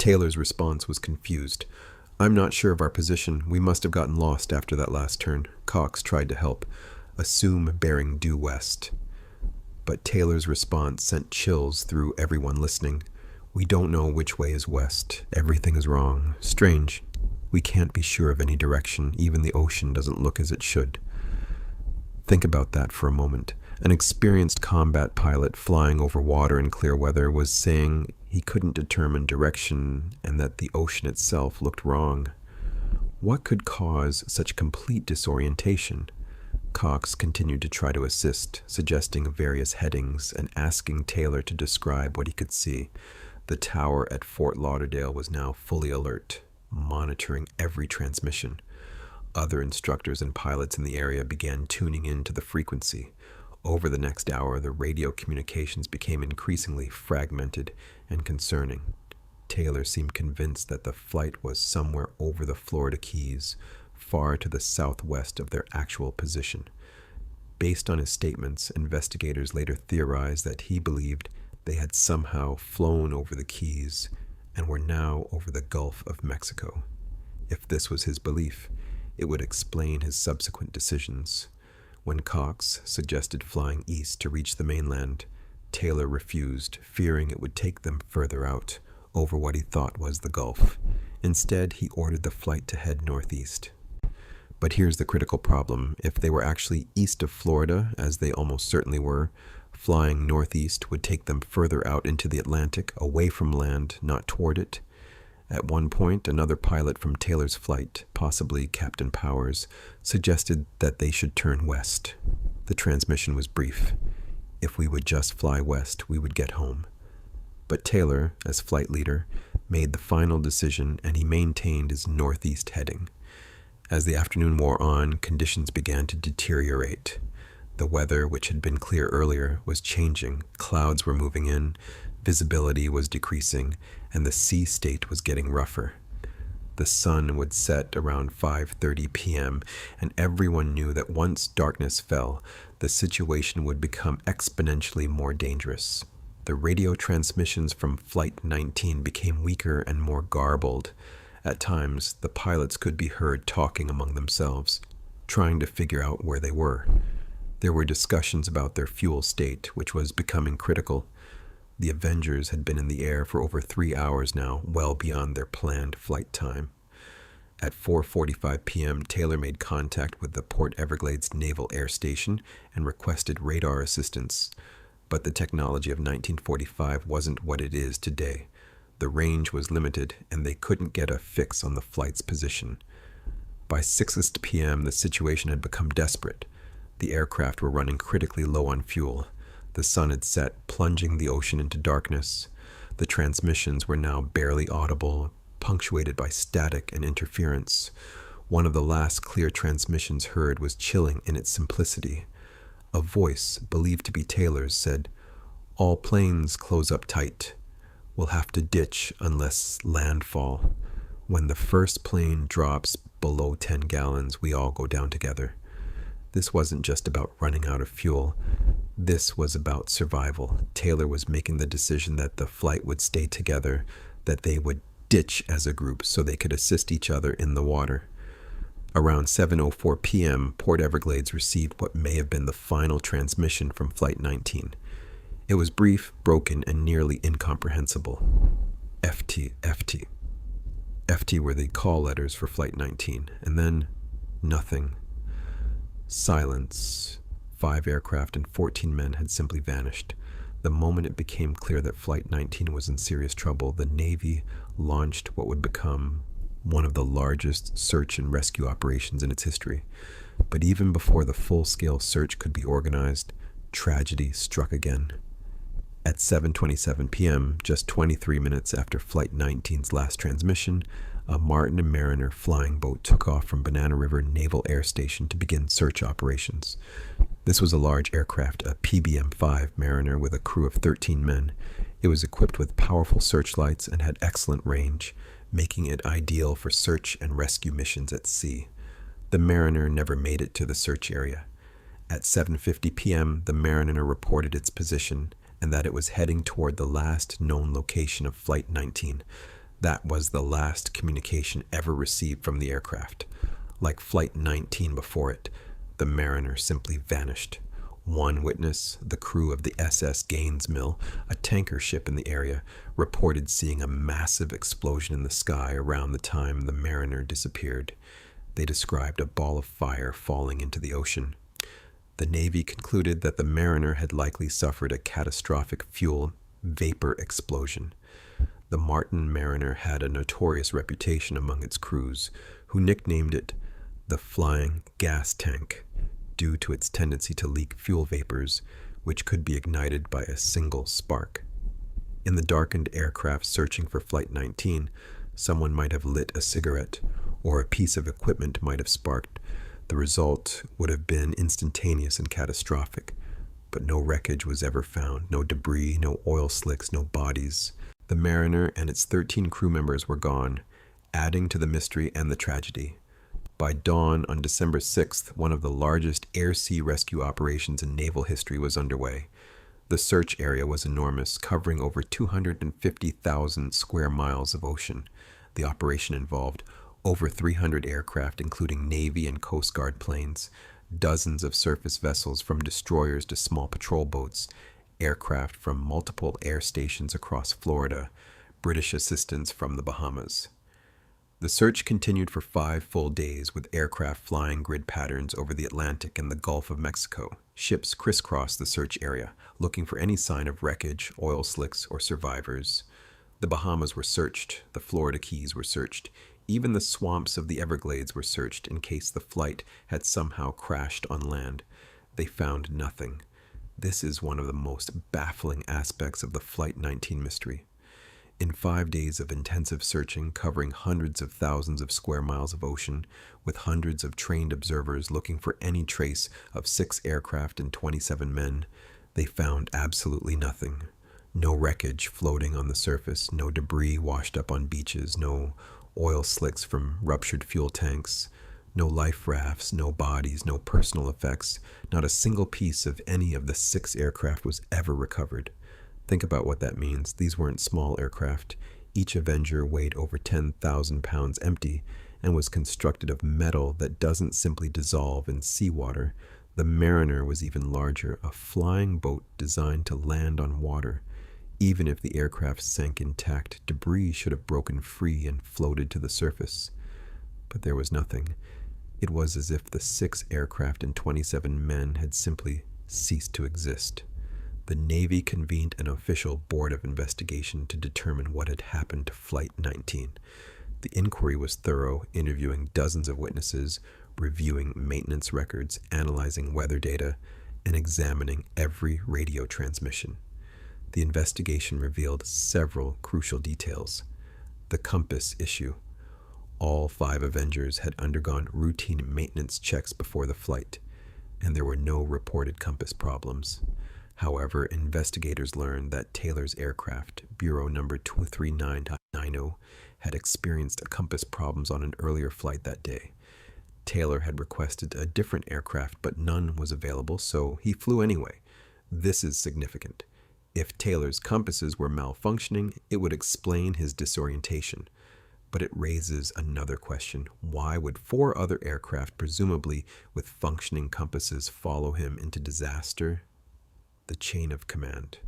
Taylor's response was confused. "I'm not sure of our position. We must have gotten lost after that last turn." Cox tried to help. "Assume bearing due west." But Taylor's response sent chills through everyone listening. "We don't know which way is west. Everything is wrong. Strange. We can't be sure of any direction. Even the ocean doesn't look as it should." Think about that for a moment. An experienced combat pilot flying over water in clear weather was saying he couldn't determine direction and that the ocean itself looked wrong. What could cause such complete disorientation? Cox continued to try to assist, suggesting various headings and asking Taylor to describe what he could see. The tower at Fort Lauderdale was now fully alert, monitoring every transmission. Other instructors and pilots in the area began tuning into the frequency. Over the next hour, the radio communications became increasingly fragmented and concerning. Taylor seemed convinced that the flight was somewhere over the Florida Keys, far to the southwest of their actual position. Based on his statements, investigators later theorized that he believed they had somehow flown over the Keys and were now over the Gulf of Mexico. If this was his belief, it would explain his subsequent decisions. When Cox suggested flying east to reach the mainland, Taylor refused, fearing it would take them further out, over what he thought was the Gulf. Instead, he ordered the flight to head northeast. But here's the critical problem. If they were actually east of Florida, as they almost certainly were, flying northeast would take them further out into the Atlantic, away from land, not toward it. At one point, another pilot from Taylor's flight, possibly Captain Powers, suggested that they should turn west. The transmission was brief. "If we would just fly west, we would get home." But Taylor, as flight leader, made the final decision, and he maintained his northeast heading. As the afternoon wore on, conditions began to deteriorate. The weather, which had been clear earlier, was changing. Clouds were moving in, visibility was decreasing, and the sea state was getting rougher. The sun would set around 5:30 p.m., and everyone knew that once darkness fell, the situation would become exponentially more dangerous. The radio transmissions from Flight 19 became weaker and more garbled. At times, the pilots could be heard talking among themselves, trying to figure out where they were. There were discussions about their fuel state, which was becoming critical. The Avengers had been in the air for over 3 hours now, well beyond their planned flight time. At 4:45 p.m., Taylor made contact with the Port Everglades Naval Air Station and requested radar assistance. But the technology of 1945 wasn't what it is today. The range was limited, and they couldn't get a fix on the flight's position. By 6 p.m., the situation had become desperate. The aircraft were running critically low on fuel. The sun had set, plunging the ocean into darkness. The transmissions were now barely audible, punctuated by static and interference. One of the last clear transmissions heard was chilling in its simplicity. A voice, believed to be Taylor's, said, "All planes close up tight. We'll have to ditch unless landfall. When the first plane drops below 10 gallons, we all go down together." This wasn't just about running out of fuel. This was about survival. Taylor was making the decision that the flight would stay together, that they would ditch as a group so they could assist each other in the water. Around 7:04 p.m., Port Everglades received what may have been the final transmission from Flight 19. It was brief, broken, and nearly incomprehensible. FT, FT. FT were the call letters for Flight 19, and then nothing. Silence. 5 aircraft and 14 men had simply vanished. The moment it became clear that Flight 19 was in serious trouble, the Navy launched what would become one of the largest search and rescue operations in its history. But even before the full-scale search could be organized, tragedy struck again. At 7:27 p.m., just 23 minutes after Flight 19's last transmission, a Martin and Mariner flying boat took off from Banana River Naval Air Station to begin search operations. This was a large aircraft, a PBM-5 Mariner with a crew of 13 men. It was equipped with powerful searchlights and had excellent range, making it ideal for search and rescue missions at sea. The Mariner never made it to the search area. At 7:50 p.m., the Mariner reported its position and that it was heading toward the last known location of Flight 19. That was the last communication ever received from the aircraft. Like Flight 19 before it, the Mariner simply vanished. One witness, the crew of the SS Gainesmill, a tanker ship in the area, reported seeing a massive explosion in the sky around the time the Mariner disappeared. They described a ball of fire falling into the ocean. The Navy concluded that the Mariner had likely suffered a catastrophic fuel vapor explosion. The Martin Mariner had a notorious reputation among its crews, who nicknamed it the Flying Gas Tank, due to its tendency to leak fuel vapors, which could be ignited by a single spark. In the darkened aircraft searching for Flight 19, someone might have lit a cigarette, or a piece of equipment might have sparked. The result would have been instantaneous and catastrophic, but no wreckage was ever found, no debris, no oil slicks, no bodies. The Mariner and its 13 crew members were gone, adding to the mystery and the tragedy. By dawn on December 6th, one of the largest air-sea rescue operations in naval history was underway. The search area was enormous, covering over 250,000 square miles of ocean. The operation involved over 300 aircraft, including Navy and Coast Guard planes, dozens of surface vessels from destroyers to small patrol boats, aircraft from multiple air stations across Florida, British assistance from the Bahamas. The search continued for 5 full days, with aircraft flying grid patterns over the Atlantic and the Gulf of Mexico. Ships crisscrossed the search area, looking for any sign of wreckage, oil slicks, or survivors. The Bahamas were searched, the Florida Keys were searched, even the swamps of the Everglades were searched in case the flight had somehow crashed on land. They found nothing. This is one of the most baffling aspects of the Flight 19 mystery. In 5 days of intensive searching, covering hundreds of thousands of square miles of ocean, with hundreds of trained observers looking for any trace of 6 aircraft and 27 men, they found absolutely nothing. No wreckage floating on the surface, no debris washed up on beaches, no oil slicks from ruptured fuel tanks, no life rafts, no bodies, no personal effects. Not a single piece of any of the 6 aircraft was ever recovered. Think about what that means. These weren't small aircraft. Each Avenger weighed over 10,000 pounds empty and was constructed of metal that doesn't simply dissolve in seawater. The Mariner was even larger, a flying boat designed to land on water. Even if the aircraft sank intact, debris should have broken free and floated to the surface. But there was nothing. It was as if the 6 aircraft and 27 men had simply ceased to exist. The Navy convened an official board of investigation to determine what had happened to Flight 19. The inquiry was thorough, interviewing dozens of witnesses, reviewing maintenance records, analyzing weather data, and examining every radio transmission. The investigation revealed several crucial details. The compass issue. All 5 Avengers had undergone routine maintenance checks before the flight, and there were no reported compass problems. However, investigators learned that Taylor's aircraft, Bureau number 23990, had experienced compass problems on an earlier flight that day. Taylor had requested a different aircraft, but none was available, so he flew anyway. This is significant. If Taylor's compasses were malfunctioning, it would explain his disorientation. But it raises another question. Why would 4 other aircraft, presumably with functioning compasses, follow him into disaster? The chain of command.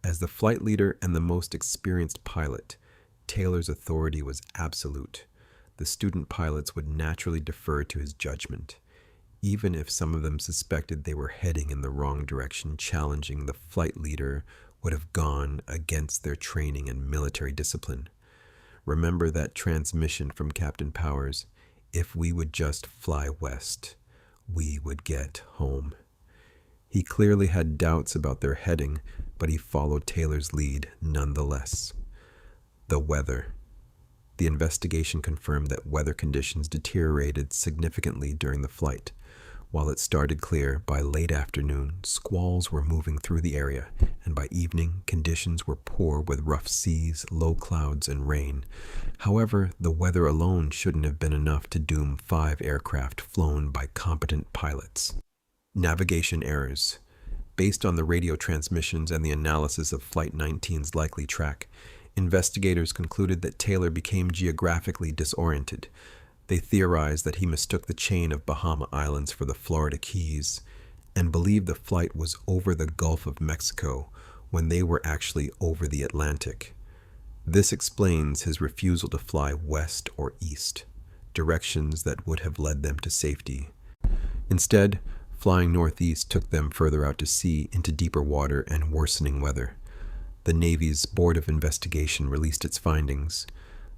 As the flight leader and the most experienced pilot, Taylor's authority was absolute. The student pilots would naturally defer to his judgment. Even if some of them suspected they were heading in the wrong direction, challenging the flight leader would have gone against their training and military discipline. Remember that transmission from Captain Powers, "If we would just fly west, we would get home." He clearly had doubts about their heading, but he followed Taylor's lead nonetheless. The weather. The investigation confirmed that weather conditions deteriorated significantly during the flight. While it started clear, by late afternoon, squalls were moving through the area, and by evening, conditions were poor with rough seas, low clouds, and rain. However, the weather alone shouldn't have been enough to doom 5 aircraft flown by competent pilots. Navigation errors. Based on the radio transmissions and the analysis of Flight 19's likely track, Investigators concluded that Taylor became geographically disoriented. They theorized that he mistook the chain of Bahama Islands for the Florida Keys and believed the flight was over the Gulf of Mexico when they were actually over the Atlantic. This explains his refusal to fly west or east, directions that would have led them to safety. Instead, flying northeast took them further out to sea into deeper water and worsening weather. The Navy's Board of Investigation released its findings.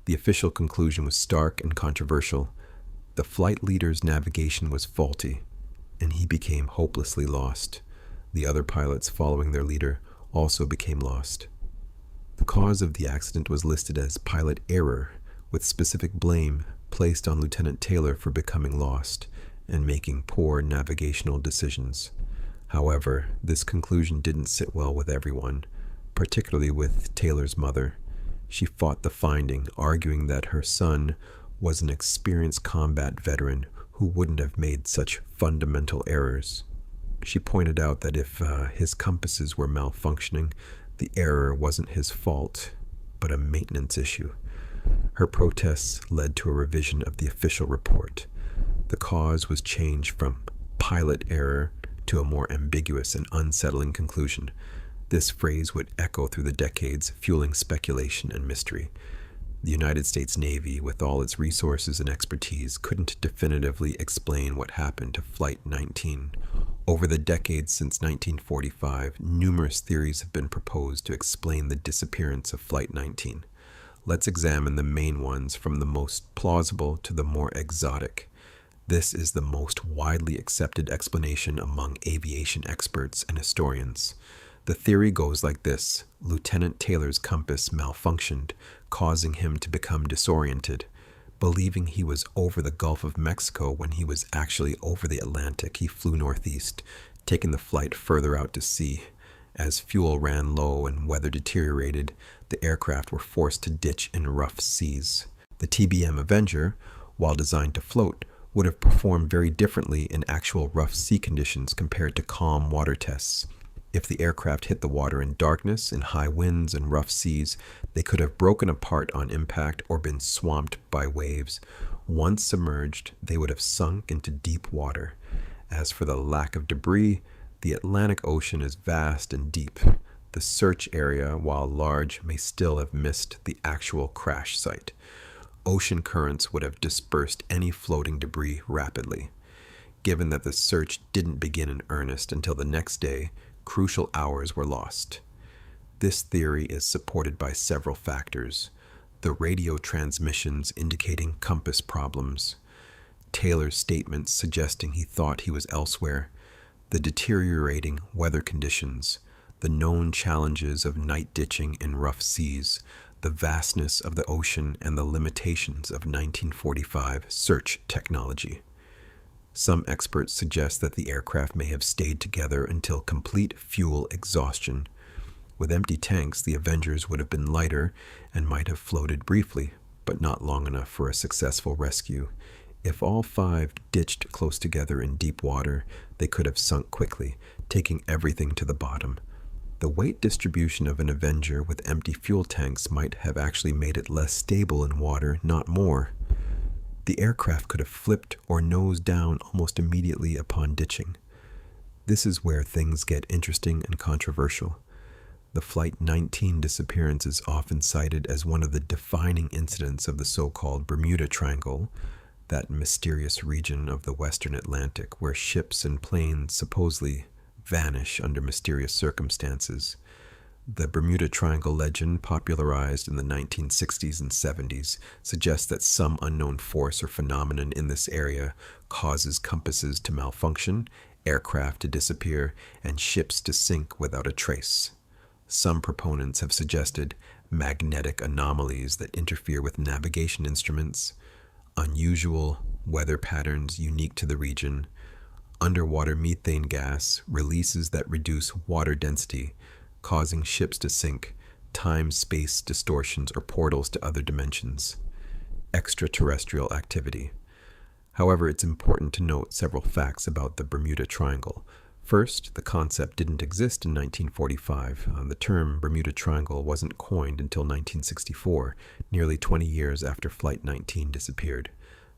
The official conclusion was stark and controversial. The flight leader's navigation was faulty, and he became hopelessly lost. The other pilots following their leader also became lost. The cause of the accident was listed as pilot error, with specific blame placed on Lieutenant Taylor for becoming lost and making poor navigational decisions. However, this conclusion didn't sit well with everyone, particularly with Taylor's mother. She fought the finding, arguing that her son was an experienced combat veteran who wouldn't have made such fundamental errors. She pointed out that if his compasses were malfunctioning, the error wasn't his fault, but a maintenance issue. Her protests led to a revision of the official report. The cause was changed from pilot error to a more ambiguous and unsettling conclusion. This phrase would echo through the decades, fueling speculation and mystery. The United States Navy, with all its resources and expertise, couldn't definitively explain what happened to Flight 19. Over the decades since 1945, numerous theories have been proposed to explain the disappearance of Flight 19. Let's examine the main ones from the most plausible to the more exotic. This is the most widely accepted explanation among aviation experts and historians. The theory goes like this: Lieutenant Taylor's compass malfunctioned, causing him to become disoriented. Believing he was over the Gulf of Mexico when he was actually over the Atlantic, he flew northeast, taking the flight further out to sea. As fuel ran low and weather deteriorated, the aircraft were forced to ditch in rough seas. The TBM Avenger, while designed to float, would have performed very differently in actual rough sea conditions compared to calm water tests. If the aircraft hit the water in darkness, in high winds and rough seas, they could have broken apart on impact or been swamped by waves. Once submerged, they would have sunk into deep water. As for the lack of debris, the Atlantic Ocean is vast and deep. The search area, while large, may still have missed the actual crash site. Ocean currents would have dispersed any floating debris rapidly. Given that the search didn't begin in earnest until the next day, crucial hours were lost. This theory is supported by several factors: the radio transmissions indicating compass problems, Taylor's statements suggesting he thought he was elsewhere, the deteriorating weather conditions, the known challenges of night ditching in rough seas, the vastness of the ocean, and the limitations of 1945 search technology. Some experts suggest that the aircraft may have stayed together until complete fuel exhaustion. With empty tanks, the Avengers would have been lighter and might have floated briefly, but not long enough for a successful rescue. If all five ditched close together in deep water, they could have sunk quickly, taking everything to the bottom. The weight distribution of an Avenger with empty fuel tanks might have actually made it less stable in water, not more. The aircraft could have flipped or nosed down almost immediately upon ditching. This is where things get interesting and controversial. The Flight 19 disappearance is often cited as one of the defining incidents of the so-called Bermuda Triangle, that mysterious region of the western Atlantic where ships and planes supposedly vanish under mysterious circumstances. The Bermuda Triangle legend, popularized in the 1960s and 70s, suggests that some unknown force or phenomenon in this area causes compasses to malfunction, aircraft to disappear, and ships to sink without a trace. Some proponents have suggested magnetic anomalies that interfere with navigation instruments, unusual weather patterns unique to the region, underwater methane gas releases that reduce water density, causing ships to sink, time-space distortions or portals to other dimensions, extraterrestrial activity. However, it's important to note several facts about the Bermuda Triangle. First, the concept didn't exist in 1945. The term Bermuda Triangle wasn't coined until 1964, nearly 20 years after Flight 19 disappeared.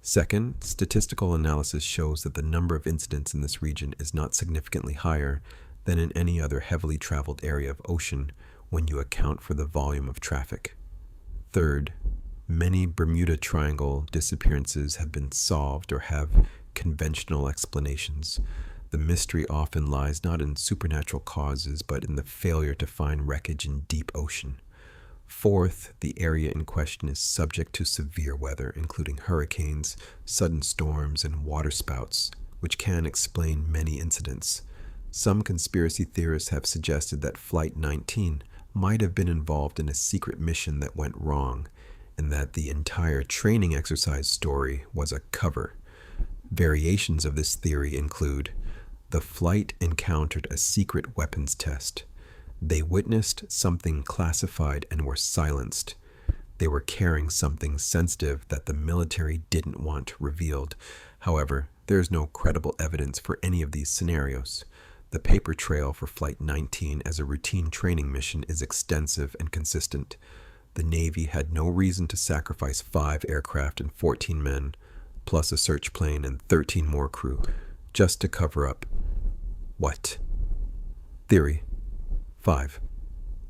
Second, statistical analysis shows that the number of incidents in this region is not significantly higher than in any other heavily traveled area of ocean when you account for the volume of traffic. Third, many Bermuda Triangle disappearances have been solved or have conventional explanations. The mystery often lies not in supernatural causes, but in the failure to find wreckage in deep ocean. Fourth, the area in question is subject to severe weather, including hurricanes, sudden storms, and waterspouts, which can explain many incidents. Some conspiracy theorists have suggested that Flight 19 might have been involved in a secret mission that went wrong, and that the entire training exercise story was a cover. Variations of this theory include: the flight encountered a secret weapons test. They witnessed something classified and were silenced. They were carrying something sensitive that the military didn't want revealed. However, there is no credible evidence for any of these scenarios. The paper trail for Flight 19 as a routine training mission is extensive and consistent. The Navy had no reason to sacrifice 5 aircraft and 14 men, plus a search plane and 13 more crew, just to cover up what? Theory 5.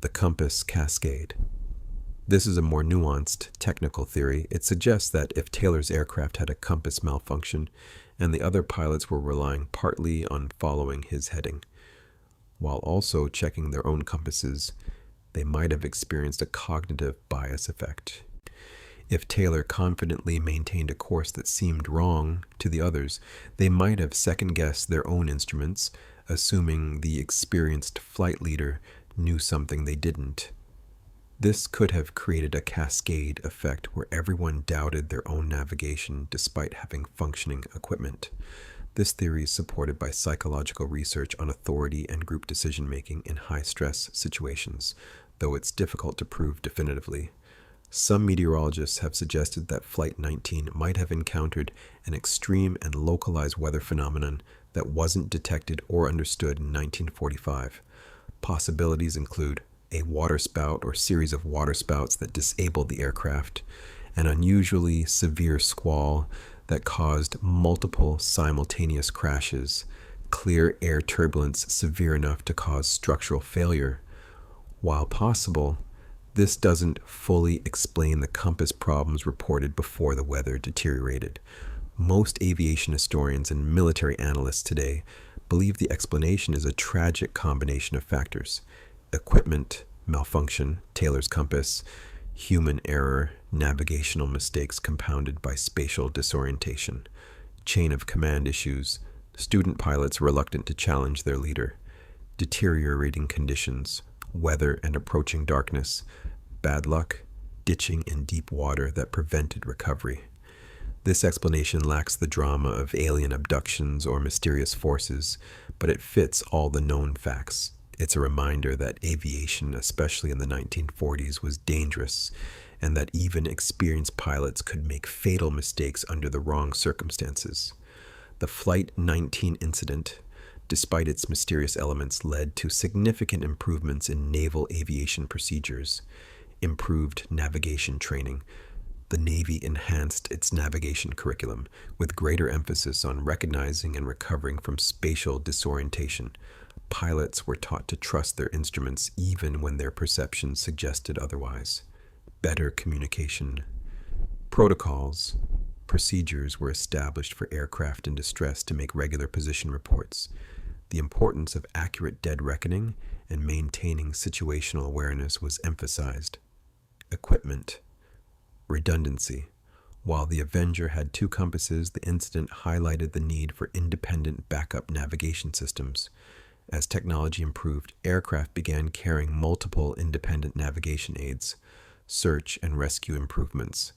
The compass cascade. This is a more nuanced, technical theory. It suggests that if Taylor's aircraft had a compass malfunction and the other pilots were relying partly on following his heading, while also checking their own compasses, they might have experienced a cognitive bias effect. If Taylor confidently maintained a course that seemed wrong to the others, they might have second-guessed their own instruments, assuming the experienced flight leader knew something they didn't. This could have created a cascade effect where everyone doubted their own navigation despite having functioning equipment. This theory is supported by psychological research on authority and group decision-making in high-stress situations, though it's difficult to prove definitively. Some meteorologists have suggested that Flight 19 might have encountered an extreme and localized weather phenomenon that wasn't detected or understood in 1945. Possibilities include a waterspout or series of waterspouts that disabled the aircraft, an unusually severe squall that caused multiple simultaneous crashes, clear air turbulence severe enough to cause structural failure. While possible, this doesn't fully explain the compass problems reported before the weather deteriorated. Most aviation historians and military analysts today believe the explanation is a tragic combination of factors: equipment malfunction, Taylor's compass, human error, navigational mistakes compounded by spatial disorientation, chain of command issues, student pilots reluctant to challenge their leader, deteriorating conditions, weather and approaching darkness, bad luck, ditching in deep water that prevented recovery. This explanation lacks the drama of alien abductions or mysterious forces, but it fits all the known facts. It's a reminder that aviation, especially in the 1940s, was dangerous, and that even experienced pilots could make fatal mistakes under the wrong circumstances. The Flight 19 incident, despite its mysterious elements, led to significant improvements in naval aviation procedures, improved navigation training. The Navy enhanced its navigation curriculum with greater emphasis on recognizing and recovering from spatial disorientation. Pilots were taught to trust their instruments even when their perceptions suggested otherwise. Better communication. Protocols, procedures were established for aircraft in distress to make regular position reports. The importance of accurate dead reckoning and maintaining situational awareness was emphasized. Equipment. Redundancy. While the Avenger had 2 compasses, the incident highlighted the need for independent backup navigation systems. As technology improved, aircraft began carrying multiple independent navigation aids. Search and rescue improvements.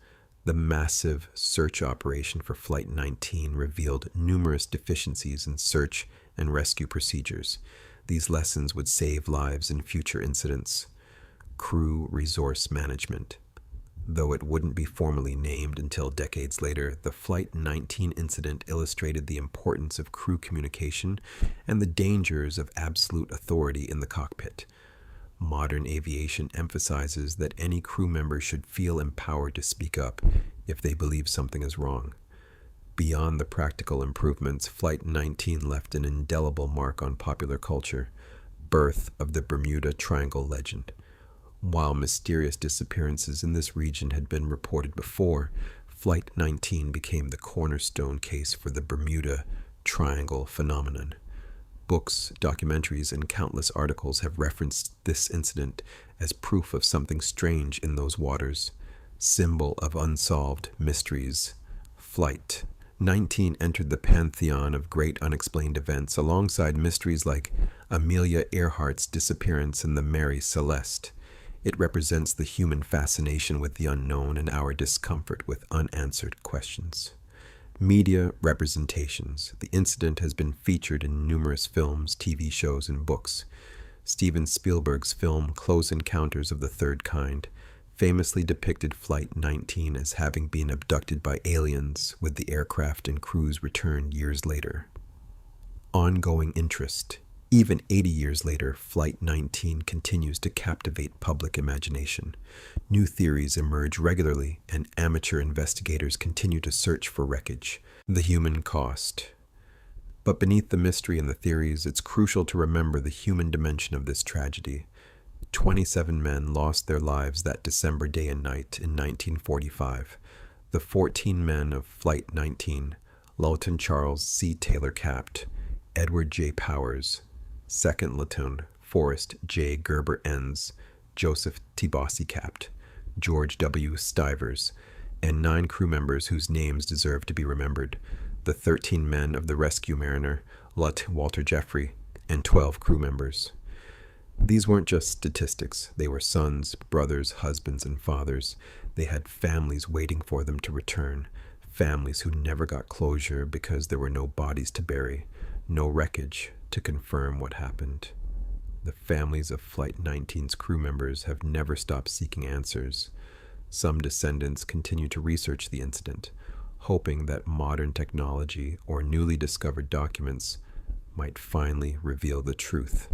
The massive search operation for Flight 19 revealed numerous deficiencies in search and rescue procedures. These lessons would save lives in future incidents. Crew resource management. Though it wouldn't be formally named until decades later, the Flight 19 incident illustrated the importance of crew communication and the dangers of absolute authority in the cockpit. Modern aviation emphasizes that any crew member should feel empowered to speak up if they believe something is wrong. Beyond the practical improvements, Flight 19 left an indelible mark on popular culture, birth of the Bermuda Triangle legend. While mysterious disappearances in this region had been reported before, Flight 19 became the cornerstone case for the Bermuda Triangle phenomenon. Books, documentaries, and countless articles have referenced this incident as proof of something strange in those waters, symbol of unsolved mysteries. Flight 19 entered the pantheon of great unexplained events alongside mysteries like Amelia Earhart's disappearance and the Mary Celeste. It represents the human fascination with the unknown and our discomfort with unanswered questions. Media representations. The incident has been featured in numerous films, TV shows, and books. Steven Spielberg's film Close Encounters of the Third Kind famously depicted Flight 19 as having been abducted by aliens, with the aircraft and crews returned years later. Ongoing interest. Even 80 years later, Flight 19 continues to captivate public imagination. New theories emerge regularly, and amateur investigators continue to search for wreckage. The human cost. But beneath the mystery and the theories, it's crucial to remember the human dimension of this tragedy. 27 men lost their lives that December day and night in 1945. The 14 men of Flight 19, Lieutenant Charles C. Taylor capt, Edward J. Powers, Second Lieutenant Forrest J. Gerber Enns, Joseph T. Bossy capt, George W. Stivers, and 9 crew members whose names deserve to be remembered, the 13 men of the rescue mariner, Walter Jeffrey, and 12 crew members. These weren't just statistics. They were sons, brothers, husbands, and fathers. They had families waiting for them to return, families who never got closure because there were no bodies to bury, no wreckage to confirm what happened. The families of Flight 19's crew members have never stopped seeking answers. Some descendants continue to research the incident, hoping that modern technology or newly discovered documents might finally reveal the truth.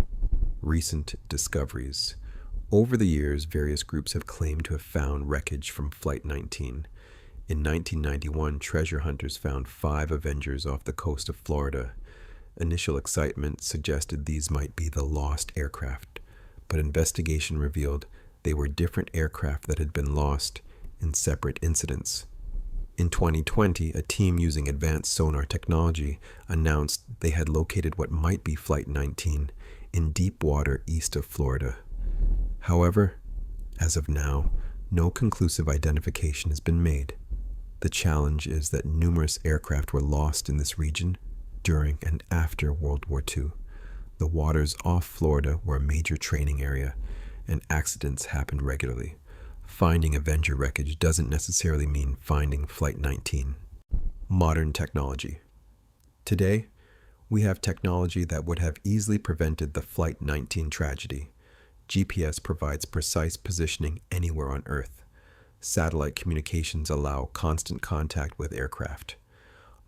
Recent discoveries. Over the years, various groups have claimed to have found wreckage from Flight 19. In 1991, treasure hunters found 5 Avengers off the coast of Florida. Initial excitement suggested these might be the lost aircraft, but investigation revealed they were different aircraft that had been lost in separate incidents. In 2020, a team using advanced sonar technology announced they had located what might be Flight 19 in deep water east of Florida. However, as of now, no conclusive identification has been made. The challenge is that numerous aircraft were lost in this region during and after World War II. The waters off Florida were a major training area, and accidents happened regularly. Finding Avenger wreckage doesn't necessarily mean finding Flight 19. Modern technology. Today, we have technology that would have easily prevented the Flight 19 tragedy. GPS provides precise positioning anywhere on Earth. Satellite communications allow constant contact with aircraft.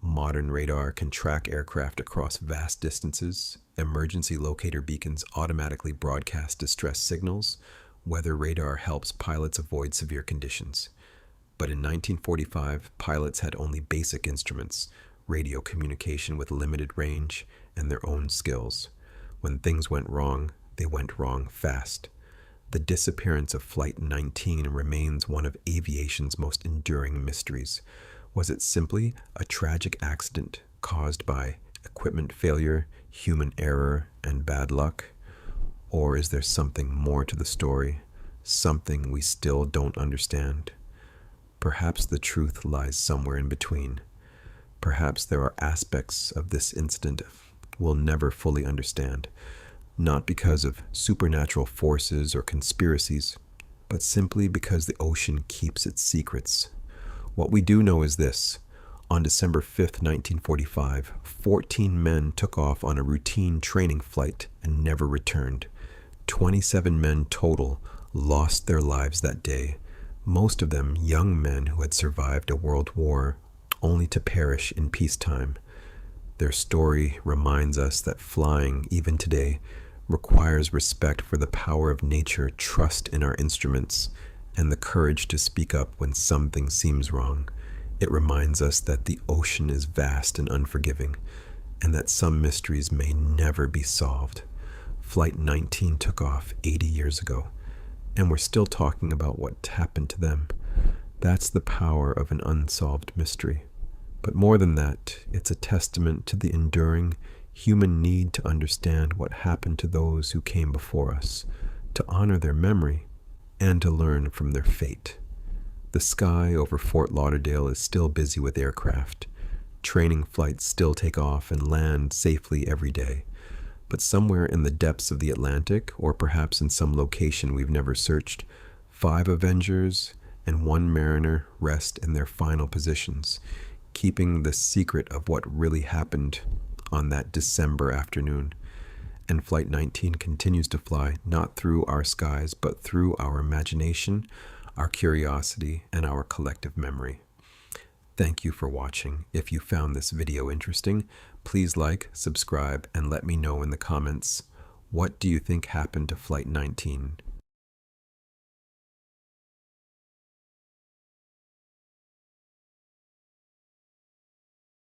Modern radar can track aircraft across vast distances. Emergency locator beacons automatically broadcast distress signals. Weather radar helps pilots avoid severe conditions. But in 1945, pilots had only basic instruments, radio communication with limited range, and their own skills. When things went wrong, they went wrong fast. The disappearance of Flight 19 remains one of aviation's most enduring mysteries. Was it simply a tragic accident caused by equipment failure, human error, and bad luck? Or is there something more to the story, something we still don't understand? Perhaps the truth lies somewhere in between. Perhaps there are aspects of this incident we'll never fully understand, not because of supernatural forces or conspiracies, but simply because the ocean keeps its secrets. What we do know is this. On December 5th, 1945, 14 men took off on a routine training flight and never returned. 27 men total lost their lives that day, most of them young men who had survived a world war only to perish in peacetime. Their story reminds us that flying, even today, requires respect for the power of nature, trust in our instruments, and the courage to speak up when something seems wrong. It reminds us that the ocean is vast and unforgiving, and that some mysteries may never be solved. Flight 19 took off 80 years ago, and we're still talking about what happened to them. That's the power of an unsolved mystery. But more than that, it's a testament to the enduring human need to understand what happened to those who came before us, to honor their memory, and to learn from their fate. The sky over Fort Lauderdale is still busy with aircraft. Training flights still take off and land safely every day. But somewhere in the depths of the Atlantic, or perhaps in some location we've never searched, 5 Avengers and 1 Mariner rest in their final positions, keeping the secret of what really happened on that December afternoon. And Flight 19 continues to fly, not through our skies, but through our imagination, our curiosity, and our collective memory. Thank you for watching. If you found this video interesting, please like, subscribe, and let me know in the comments, what do you think happened to Flight 19?